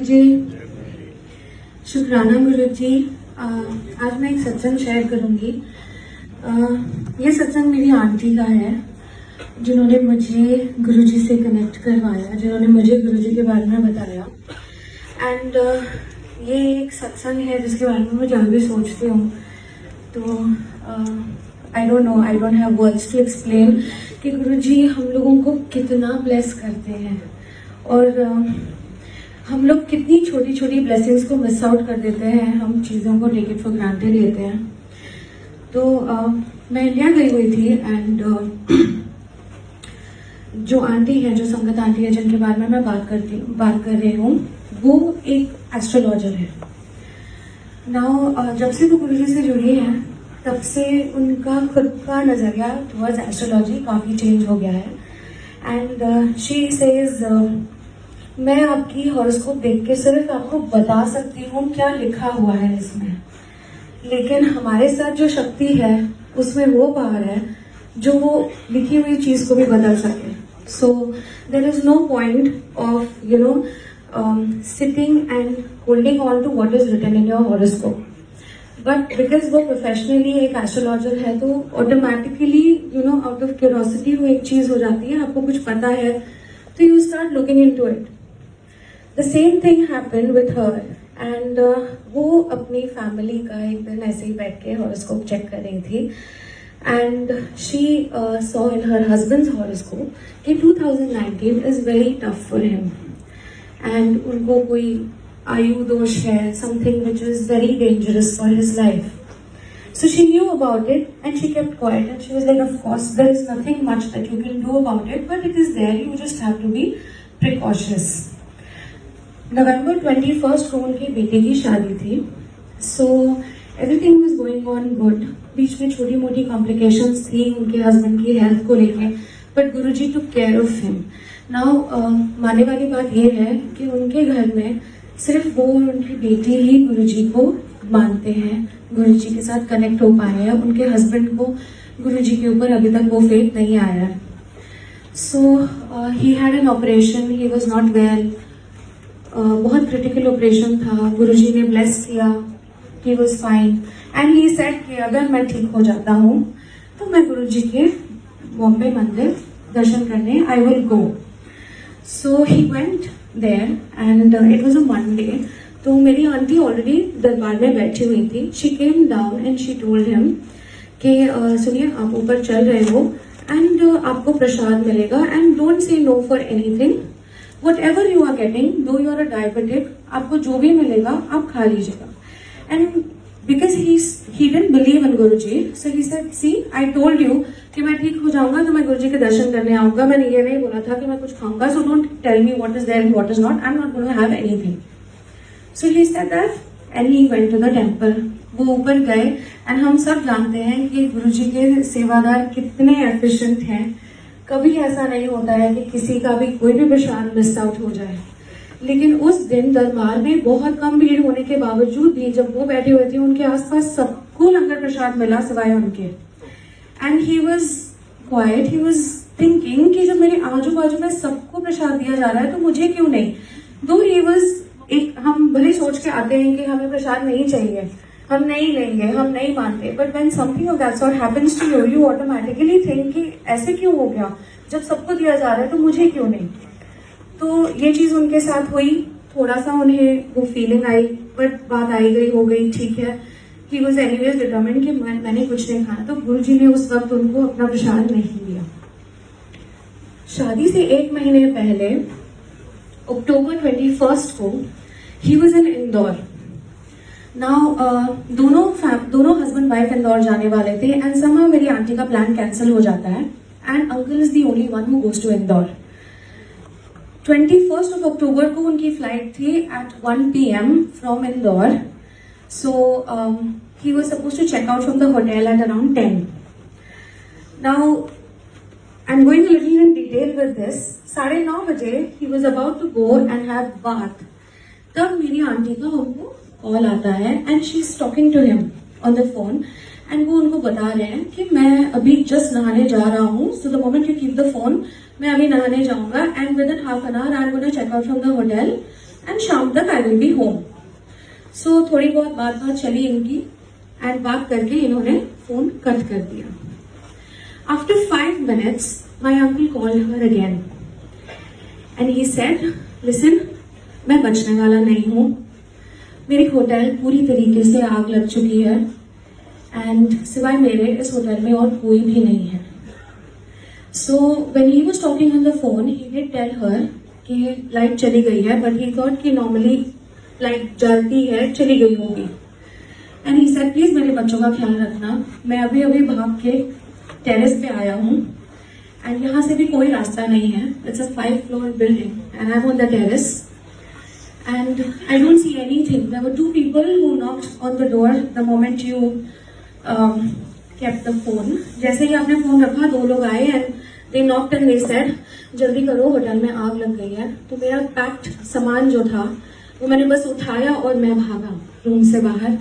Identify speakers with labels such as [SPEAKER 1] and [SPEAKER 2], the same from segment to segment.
[SPEAKER 1] जी शुक्राना गुरु जी। आज मैं एक सत्संग शेयर करूंगी। ये सत्संग मेरी आंटी का है, जिन्होंने मुझे गुरु जी से कनेक्ट करवाया, जिन्होंने मुझे गुरु जी के बारे में बताया। एंड ये एक सत्संग है जिसके बारे में मैं जब भी सोचती हूँ तो I don't have words to explain कि गुरु जी हम लोगों को कितना ब्लेस करते हैं और हम लोग कितनी छोटी छोटी ब्लेसिंग्स को मिस आउट कर देते हैं। हम चीज़ों को टेक इट फॉर ग्रांटेड लेते हैं। तो मैं इंडिया गई हुई थी एंड जो आंटी है, जो संगत आंटी है जिनके बारे में मैं बात कर रही हूँ, वो एक एस्ट्रोलॉजर है। नाउ जब से वो गुरुजी से जुड़ी है तब से उनका खुद का नज़रिया टुवर्ड्स एस्ट्रोलॉजी काफ़ी चेंज हो गया है। एंड शी सेज मैं आपकी हॉरोस्कोप देख के सिर्फ आपको बता सकती हूँ क्या लिखा हुआ है इसमें, लेकिन हमारे साथ जो शक्ति है उसमें वो पावर है जो वो लिखी हुई चीज को भी बदल सके। So there is no point of sitting and holding on to what is written in your horoscope, but because वो प्रोफेशनली एक एस्ट्रोलॉजर है तो ऑटोमेटिकली आउट ऑफ क्यूरियोसिटी वो एक चीज हो जाती है, आपको कुछ पता है तो you start looking into it. The same thing happened with her and वो अपनी फैमिली का एक दिन ऐसे ही बैठ के हॉरोस्कोप चेक कर रही थी and she saw in her husband's horoscope कि 2019 is very tough for him and उनको कोई आयु दोष है, something which is very dangerous for his life. So she knew about it and she kept quiet and she was like, of course there is nothing much that you can do about it, but it is there, you just have to be precautious. नवंबर 21 को उनकी बेटे की शादी थी। सो everything was going on good. बीच में छोटी मोटी कॉम्प्लिकेशंस थी उनके हस्बैंड की हेल्थ को लेके, but Guruji took care of him. Now मानने वाली बात यह है कि उनके घर में सिर्फ वो और उनकी बेटी ही गुरुजी को मानते हैं, गुरुजी के साथ कनेक्ट हो पाए हैं। उनके हस्बैंड को गुरुजी के ऊपर अभी तक वो फेथ नहीं आया है। So he had an operation, he was not well. बहुत क्रिटिकल ऑपरेशन था। गुरुजी ने ब्लेस किया, he was fine and he said कि अगर मैं ठीक हो जाता हूँ तो मैं गुरुजी के बॉम्बे मंदिर दर्शन करने I will go. So he went there and it was a Monday. तो मेरी आंटी ऑलरेडी दरबार में बैठी हुई थी। She came down and she told him कि सुनिए आप ऊपर चल रहे हो एंड आपको प्रसाद मिलेगा and don't say no for anything, whatever you are getting, though you are a diabetic, आपको जो भी मिलेगा आप खा लीजिएगा। And because he didn't believe in Guruji, so he said, see, I told you कि मैं ठीक हो जाऊंगा तो मैं गुरुजी के दर्शन करने आऊंगा। मैंने ये नहीं बोला था कि मैं कुछ खाऊंगा, so don't tell me what is there and what is not. I'm not going to have anything. So he said that and he went to the temple. वो ऊपर गए and हम सब जानते हैं कि गुरुजी के सेवादार कितने एफिशिएंट हैं। कभी ऐसा नहीं होता है कि किसी का भी कोई भी प्रसाद मिस आउट हो जाए, लेकिन उस दिन दरबार में बहुत कम भीड़ होने के बावजूद भी जब वो बैठे हुए थे उनके आसपास सबको लंगर प्रसाद मिला सिवाय उनके। And he was quite, he was thinking कि जब मेरे आजू बाजू में सबको प्रसाद दिया जा रहा है तो मुझे क्यों नहीं। दो ही वाज हम भले सोच के आते हैं कि हमें प्रसाद नहीं चाहिए, हम नहीं लेंगे, हम नहीं मानते, but when something of that sort happens to you, you automatically think कि ऐसे क्यों हो गया, जब सबको दिया जा रहा है तो मुझे क्यों नहीं। तो ये चीज उनके साथ हुई। थोड़ा सा उन्हें वो फीलिंग आई, बट बात आई गई हो गई, ठीक है। ही वाज एनीवेज डिटरमिन्ड कि मैंने कुछ नहीं खाना। तो गुरुजी ने उस वक्त उनको अपना प्रसाद नहीं दिया। शादी से 1 महीने पहले अक्टूबर 21 को he was in Indore. Now दोनों हस्बैंड वाइफ इंदौर जाने वाले थे एंड समहाउ मेरी आंटी का प्लान कैंसिल हो जाता है and uncle is the only one who goes to Indore. 21 of October को उनकी फ्लाइट थी at 1 PM from Indore. So he was supposed to check out from the hotel at around 10। Now I am going a little in detail with this. 9:30 बजे he was about to go and have bath. तब मेरी aunty का उनको call आता है and she is talking to him on the phone and वो उनको बता रहे हैं कि मैं अभी जस्ट नहाने जा रहा हूँ, so the moment you keep the phone मैं अभी नहाने जाऊंगा and within half an hour I am gonna check out from the hotel and शाम तक I will be home. So थोड़ी बहुत बात चली इनकी एंड बात करके इन्होंने फोन कट कर दिया। After 5 minutes my uncle called her again and he said, listen, मैं बचने वाला नहीं हूं, मेरी होटल पूरी तरीके से आग लग चुकी है एंड सिवाय मेरे इस होटल में और कोई भी नहीं है। So when he was talking on the phone he did tell her कि लाइट चली गई है, बट ही थॉट कि नॉर्मली लाइट जलती है, चली गई होगी। एंड ही सेड, प्लीज मेरे बच्चों का ख्याल रखना, मैं अभी अभी भाग के टेरेस पे आया हूँ एंड यहाँ से भी कोई रास्ता नहीं है। It's a 5 floor building and I am on the terrace and I don't see anything. There were 2 people who knocked on the door the moment you kept the phone. जैसे ही आपने फोन रखा 2 लोग आए and they knocked and they said, जल्दी करो hotel में आग लग गई है। तो मेरा पैक्ड सामान जो था वो मैंने बस उठाया और मैं भागा रूम से बाहर।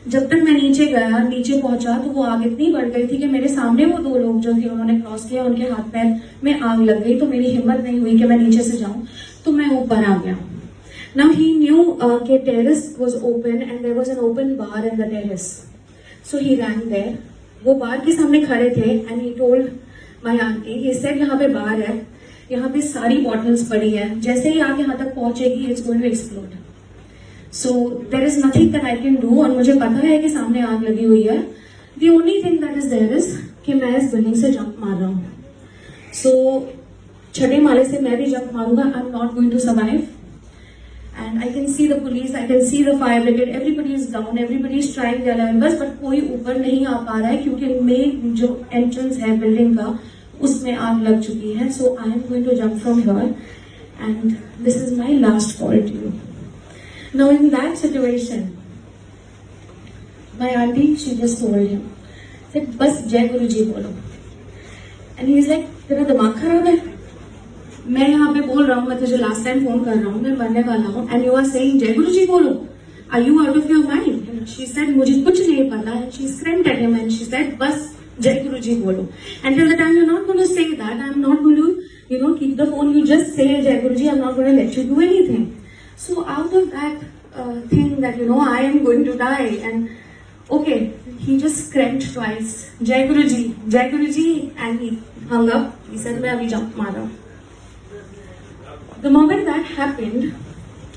[SPEAKER 1] जब तक मैं नीचे गया, नीचे पहुंचा तो वो आग इतनी बढ़ गई थी कि मेरे सामने वो 2 लोग जो थे उन्होंने क्रॉस किया, उनके हाथ पैर में आग लग गई। तो मेरी हिम्मत नहीं हुई कि मैं नीचे से जाऊं, तो मैं ऊपर आ गया। Now he knew that terrace was open and there was an open bar in the terrace. So he ran there. वो बार के सामने खड़े थे and he told my auntie, he said यहाँ पे बार है, यहाँ पे सारी bottles पड़ी है, जैसे ही आग यहाँ तक पहुंचेगी it's going to explode. So there is nothing that I can do और मुझे पता है कि सामने आग लगी हुई है। The only thing that is there is कि मैं इस बिल्डिंग से जंप मार रहा हूँ। So 6ठे माले से मैं भी जंप मारूंगा, I'm not going to survive. And I can see the police, I can see the fire brigade, everybody is down, everybody is trying their level best, but कोई ऊपर नहीं आ पा रहा है क्योंकि मेन जो एंट्रेंस है बिल्डिंग का उसमें आग लग चुकी है। So I am going to jump from here and this is my last call to you. Now in that situation, my auntie, she just told him, said बस जय गुरु जी बोलो। And he is like, तेरा दिमाग खराब है, मैं यहाँ पे बोल रहा हूँ, मैं तुझे लास्ट टाइम फोन कर रहा हूँ, मैं मरने वाला हूँ एंड यू आर सेइंग जय गुरु जी बोलो, are you out of your mind? She said मुझे कुछ नहीं पता है। She screamed at him and she said बस जय गुरु जी बोलो। And till the time you are not going to say that, I am not going to keep the phone, you just say जय Guru ji, I am not going to let you do anything. So out of that thing that I am going to die and okay, he just screamed twice, जय गुरु जी and he hung up. He said मैं अभी jump मार रहा हूँ। The moment that happened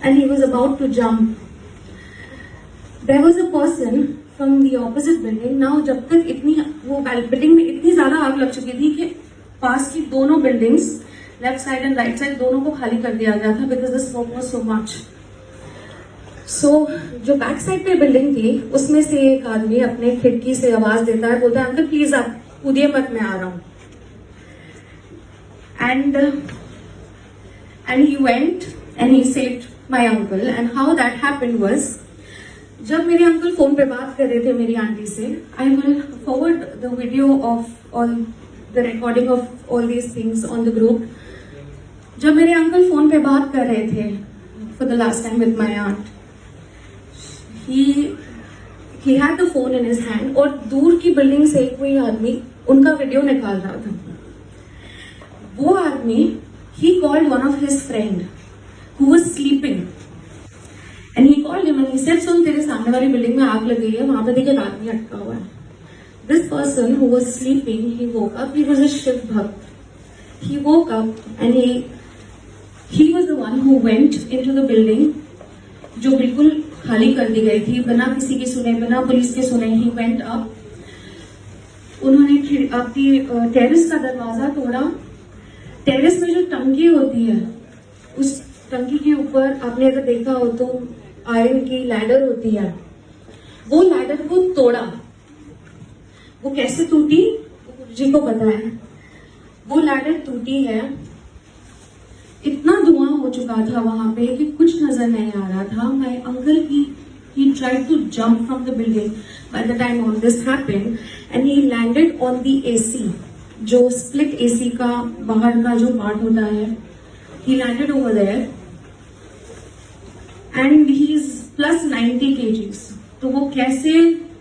[SPEAKER 1] and he was about to jump, there was a person from the opposite building. Now जब तक इतनी वो बिल्डिंग में इतनी ज्यादा आग लग चुकी थी कि पास की दोनों buildings, left side and right side, दोनों को खाली कर दिया गया था because the smoke was so much. So जो बैक साइड पे बिल्डिंग थी उसमें से एक आदमी अपने खिड़की से आवाज देता है, बोलता है अंकल प्लीज आप कूदिए मत, मैं आ रहा हूं। And he went and he saved my uncle. And how that happened was, जब मेरे अंकल फोन पे बात कर रहे थे मेरी आंटी से, I will forward the video of all the recording of all these things on the group. जब मेरे अंकल फोन पे बात कर रहे थे for the last time with my aunt, he had the phone in his hand और दूर की बिल्डिंग से कोई आदमी उनका वीडियो निकाल रहा था। वो आदमी, he called one of his friend who was sleeping and he called him and he said, सुन तेरे सामने वाली बिल्डिंग में आग लग गई है, वहां पे देखिए एक आदमी अटका हुआ है। This person who was sleeping, he woke up, he was a Shiv भक्त। He woke up and he was the one who went into the building जो बिल्कुल खाली कर दी गई थी, बिना किसी के सुने, बिना पुलिस के सुने। He went up, उन्होंने अपनी टेरेस का दरवाजा तोड़ा। टेरेस में जो टंकी होती है उस टंकी के ऊपर आपने अगर देखा हो तो आयरन की लैडर होती है, वो लैडर को तोड़ा। वो कैसे टूटी गुरु जी को पता है। वो लैडर टूटी है, इतना धुआं हो चुका था वहां पे कि कुछ नजर नहीं आ रहा था। My uncle he tried to jump from the building by the time all this happened and he landed on the AC, जो स्प्लिट एसी का बाहर का जो पार्ट होता है। He landed over there and he is plus 90 kgs। तो वो कैसे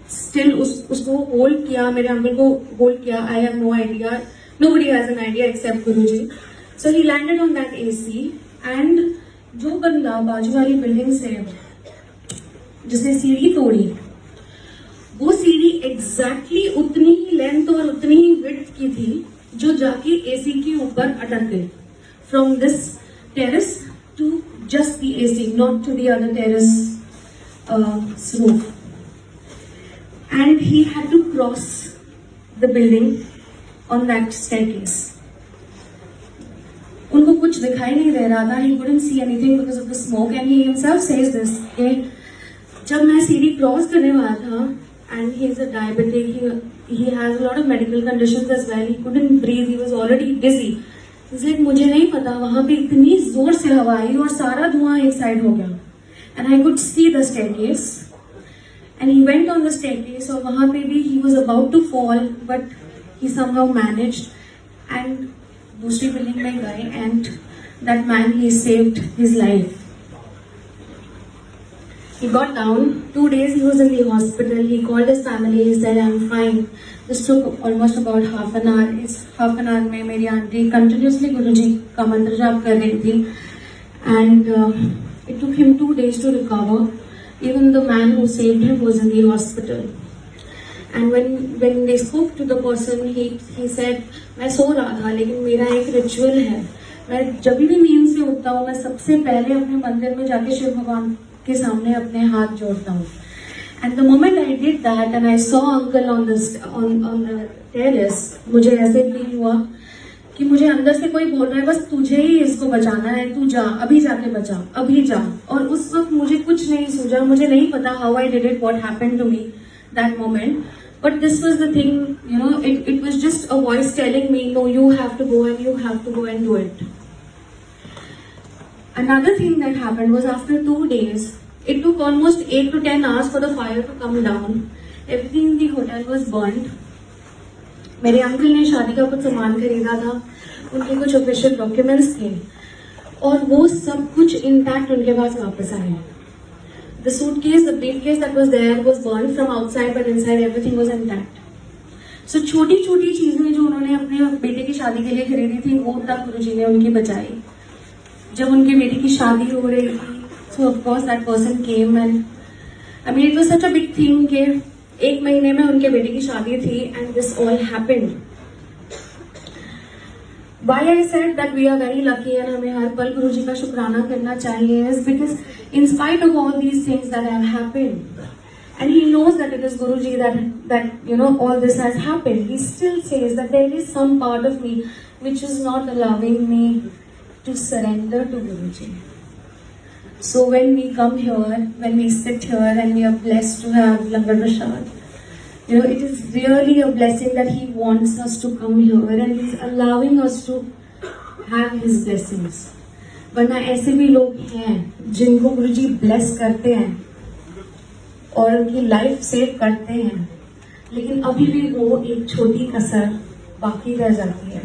[SPEAKER 1] स्टिल उसको होल्ड किया, मेरे अंकल को होल्ड किया, I have no idea, nobody has an idea except Guruji. So he landed on that AC and जो बंदा बाजू वाली बिल्डिंग से जिसने सीढ़ी तोड़ी, वो सीढ़ी एग्जैक्टली उतनी ही लेंथ और उतनी ही विड्थ की थी जो जाके एसी के ऊपर अटक गई। From this terrace to just the AC, not to the other terrace roof. And he had to cross the building on that staircase. उनको कुछ दिखाई नहीं दे रहा था. He couldn't see anything because of the smoke, and he himself says this कि जब मैं सीढ़ी क्रॉस करने वाला था, and he is a diabetic, he has a lot of medical conditions as well. He couldn't breathe. He was already dizzy. इसलिए मुझे नहीं पता वहां पे इतनी जोर से हवा आई और सारा धुआं एक साइड हो गया. And I could see the staircase. And he went on the staircase. और वहाँ पे भी he was about to fall, but he somehow managed. And दूसरी बिल्डिंग में गए, and that man, he saved his life. He got down. 2 days he was in the hospital. He called his family. He said, "I'm fine." This took almost about half an hour. इस half an hour में मेरी aunty continuously गुरुजी का मंत्र जाप कर रही थी. And it took him 2 days to recover. Even the man who saved him was in the hospital. And when they spoke to the person, he said, मैं सो रहा था, लेकिन मेरा एक रिचुअल है. मैं जब भी नींद से उठता हूँ, मैं सबसे पहले अपने मंदिर में जाके शिव भगवान के सामने अपने हाथ जोड़ता हूँ. And the moment I did that and I saw uncle on the terrace, मुझे ऐसे फील हुआ कि मुझे अंदर से कोई बोल रहा है, बस तुझे ही इसको बचाना है, तू जा, अभी जाके बचा, अभी जा. और उस वक्त मुझे कुछ नहीं सूझा, मुझे नहीं पता how I did it, what happened to me that moment. But this was the thing, you know, it was just a voice telling me, no, you have to go and you have to go and do it. Another thing that happened was after 2 days, it took almost 8 to 10 hours for the fire to come down. Everything in the hotel was burned. मेरे uncle ने शादी का कुछ सामान खरीदा था, उनके कुछ ऑफिशियल डॉक्यूमेंट्स थे, और वो सब कुछ इंटैक्ट उनके पास वापस आए. The suitcase, the briefcase that was there was burned from outside, but inside everything was intact. So छोटी छोटी चीजें जो उन्होंने अपने बेटे की शादी के लिए खरीदी थी, वो तब गुरुजी ने उनकी बचाई. जब उनके बेटे की शादी हो रही थी, so of course that person came, and I mean it was such a big thing कि 1 महीने में उनके बेटे की शादी थी, and this all happened. Why I said that we are very lucky and हमें हर पल गुरुजी का शुक्राना करना चाहिए is because in spite of all these things that have happened, and he knows that it is Guruji that you know all this has happened, he still says that there is some part of me which is not allowing me to surrender to Guruji. So when we come here, when we sit here and we are blessed to have Langar Prasad, you know, it is really a blessing that he wants us to come here and he's allowing us to have his blessings. वरना ऐसे भी लोग हैं जिनको गुरुजी bless करते हैं और उनकी लाइफ सेव करते हैं, लेकिन अभी भी वो एक छोटी कसर बाकी रह जाती है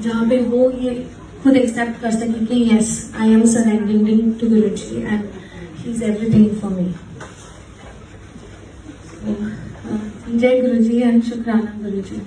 [SPEAKER 1] जहाँ पे वो ये खुद एक्सेप्ट कर सके कि yes, I am surrendering to Guruji and he is everything for me. जय गुरुजी एंड शुक्राना गुरुजी.